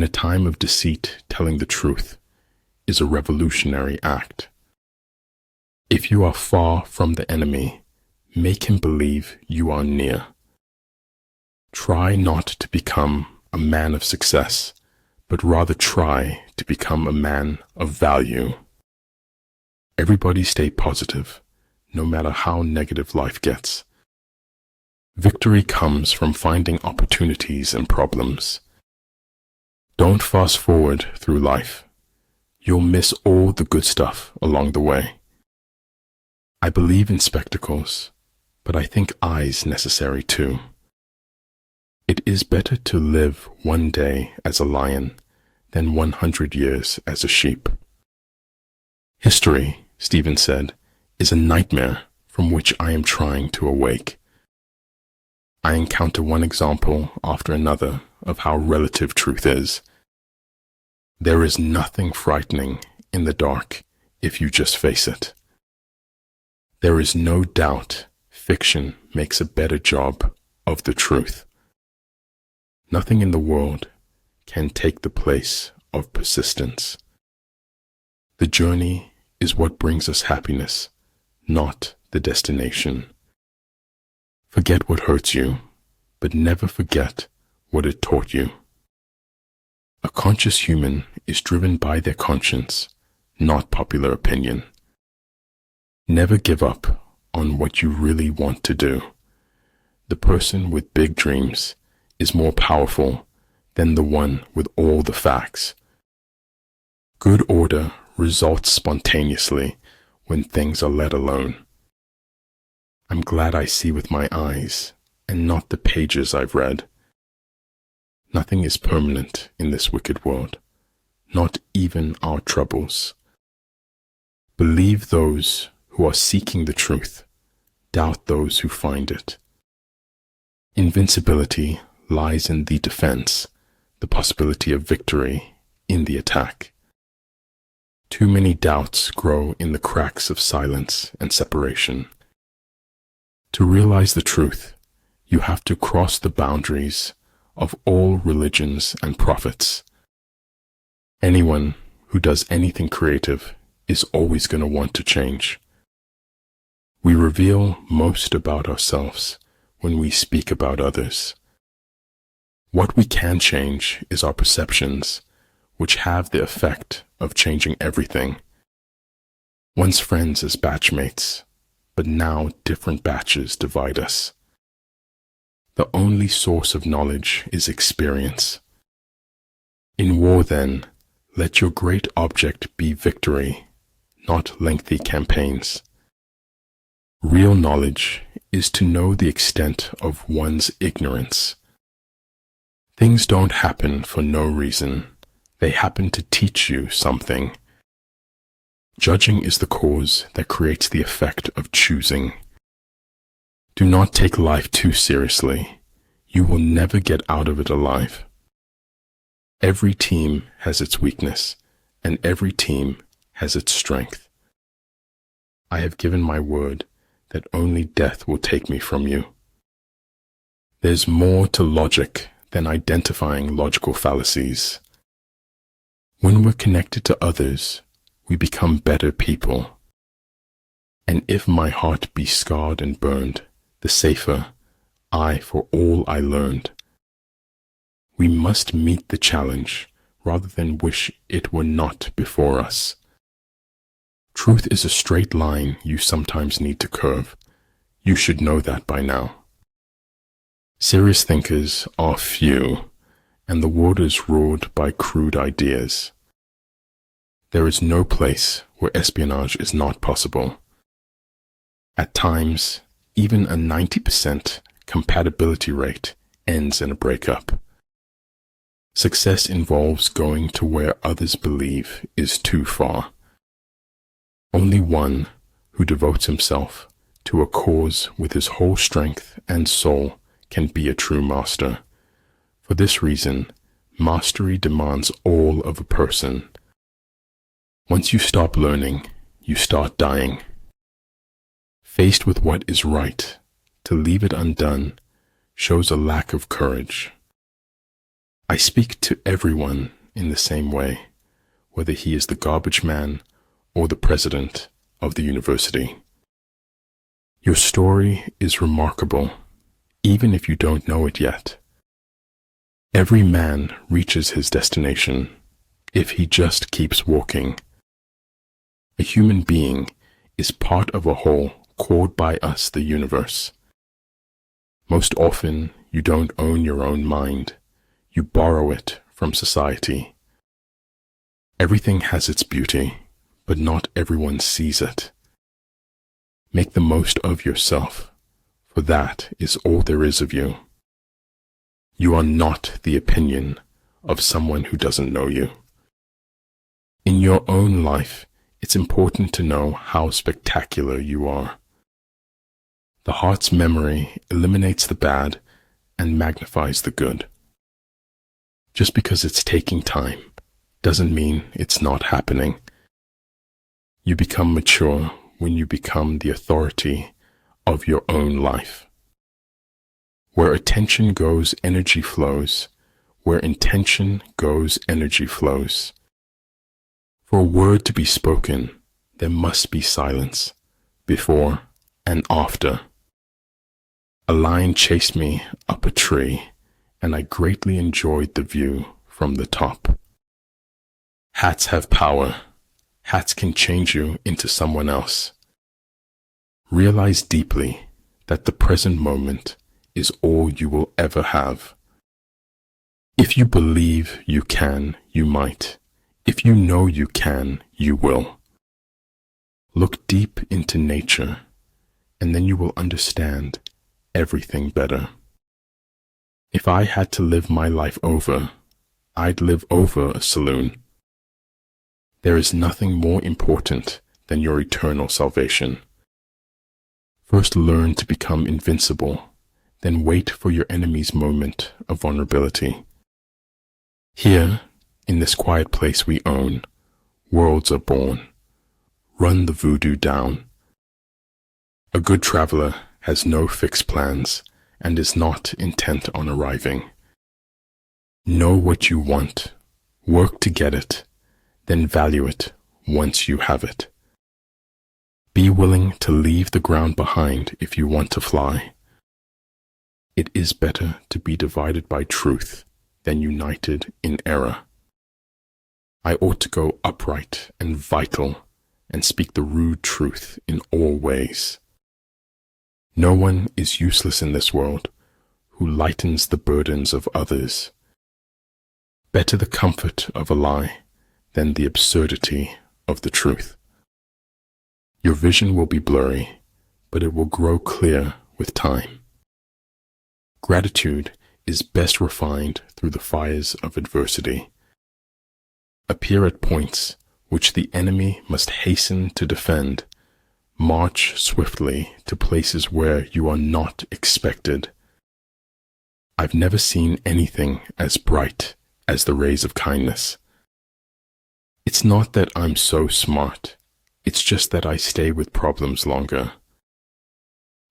a time of deceit, telling the truth is a revolutionary act. If you are far from the enemy, make him believe you are near. Try not to become a man of success, but rather try to become a man of value. Everybody stay positive, no matter how negative life gets. Victory comes from finding opportunities and problems. Don't fast forward through life. You'll miss all the good stuff along the way. I believe in spectacles, but I think eyes necessary too. It is better to live one day as a lion than 100 years as a sheep. History, Stephen said, is a nightmare from which I am trying to awake. I encounter one example after another of how relative truth is. There is nothing frightening in the dark if you just face it. There is no doubt fiction makes a better job of the truth. Nothing in the world can take the place of persistence. The journey is what brings us happiness, not the destination. Forget what hurts you, but never forget what it taught you. A conscious human is driven by their conscience, not popular opinion. Never give up on what you really want to do. The person with big dreams is more powerful than the one with all the facts. Good order results spontaneously when things are let alone. I'm glad I see with my eyes and not the pages I've read. Nothing is permanent in this wicked world, not even our troubles. Believe those who are seeking the truth, doubt those who find it. Invincibility lies in the defense, the possibility of victory in the attack. Too many doubts grow in the cracks of silence and separation. To realize the truth, you have to cross the boundaries of all religions and prophets. Anyone who does anything creative is always going to want to change. We reveal most about ourselves when we speak about others. What we can change is our perceptions, which have the effect of changing everything. Once friends as batchmates, but now different batches divide us. The only source of knowledge is experience. In war, then, let your great object be victory, not lengthy campaigns. Real knowledge is to know the extent of one's ignorance. Things don't happen for no reason. They happen to teach you something. Judging is the cause that creates the effect of choosing. Do not take life too seriously. You will never get out of it alive. Every team has its weakness, and every team has its strength. I have given my word that only death will take me from you. There's more to logic than identifying logical fallacies. When we're connected to others, we become better people. And if my heart be scarred and burned, the safer I for all I learned. We must meet the challenge rather than wish it were not before us. Truth is a straight line you sometimes need to curve. You should know that by now. Serious thinkers are few, and the world is ruled by crude ideas. There is no place where espionage is not possible. At times, even a 90% compatibility rate ends in a breakup. Success involves going to where others believe is too far. Only one who devotes himself to a cause with his whole strength and soul can be a true master. For this reason, mastery demands all of a person. Once you stop learning, you start dying. Faced with what is right, to leave it undone shows a lack of courage. I speak to everyone in the same way, whether he is the garbage man or the president of the university. Your story is remarkable, even if you don't know it yet. Every man reaches his destination if he just keeps walking. A human being is part of a whole called by us the universe. Most often, you don't own your own mind. You borrow it from society. Everything has its beauty, but not everyone sees it. Make the most of yourself, for that is all there is of you. You are not the opinion of someone who doesn't know you. In your own life, it's important to know how spectacular you are. The heart's memory eliminates the bad and magnifies the good. Just because it's taking time doesn't mean it's not happening. You become mature when you become the authority of your own life. Where attention goes, energy flows. Where intention goes, energy flows. For a word to be spoken, there must be silence, before and after. A lion chased me up a tree, and I greatly enjoyed the view from the top. Hats have power. Hats can change you into someone else. Realize deeply that the present moment is all you will ever have. If you believe you can, you might. If you know you can, you will. Look deep into nature, and then you will understand everything better. If I had to live my life over, I'd live over a saloon. There is nothing more important than your eternal salvation. First learn to become invincible, then wait for your enemy's moment of vulnerability. Here, in this quiet place we own, worlds are born. Run the voodoo down. A good traveler has no fixed plans and is not intent on arriving. Know what you want, work to get it, then value it once you have it. Be willing to leave the ground behind if you want to fly. It is better to be divided by truth than united in error. I ought to go upright and vital and speak the rude truth in all ways. No one is useless in this world who lightens the burdens of others. Better the comfort of a lie than the absurdity of the truth. Your vision will be blurry, but it will grow clear with time. Gratitude is best refined through the fires of adversity. Appear at points which the enemy must hasten to defend. March swiftly to places where you are not expected. I've never seen anything as bright as the rays of kindness. It's not that I'm so smart. It's just that I stay with problems longer.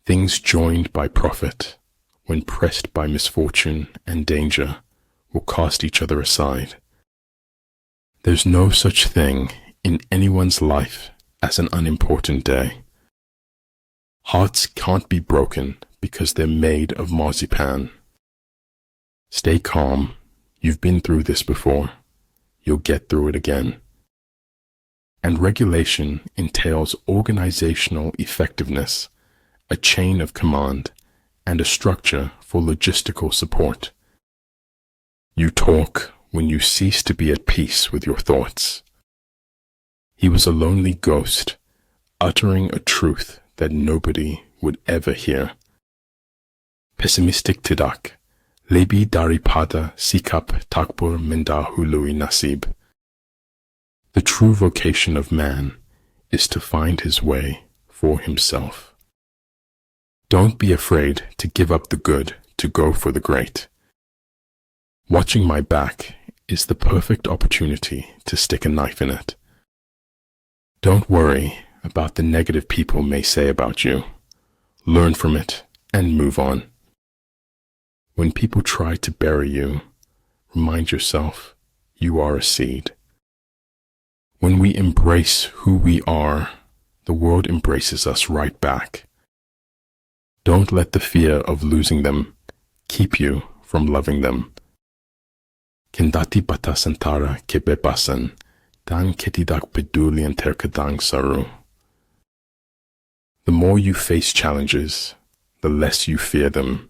Things joined by profit, when pressed by misfortune and danger, will cast each other aside. There's no such thing in anyone's life as an unimportant day. Hearts can't be broken because they're made of marzipan. Stay calm. You've been through this before. You'll get through it again. And regulation entails organizational effectiveness, a chain of command, and a structure for logistical support. You talk when you cease to be at peace with your thoughts. He was a lonely ghost, uttering a truth that nobody would ever hear. Pessimistic tidak, lebi daripada sikap takbur mendahului nasib. The true vocation of man is to find his way for himself. Don't be afraid to give up the good to go for the great. Watching my back is the perfect opportunity to stick a knife in it. Don't worry about the negative people may say about you. Learn from it and move on. When people try to bury you, remind yourself you are a seed. When we embrace who we are, the world embraces us right back. Don't let the fear of losing them keep you from loving them. Kendati bata santara kebebasan, dan ketidak pedulian terkadang saru. The more you face challenges, the less you fear them.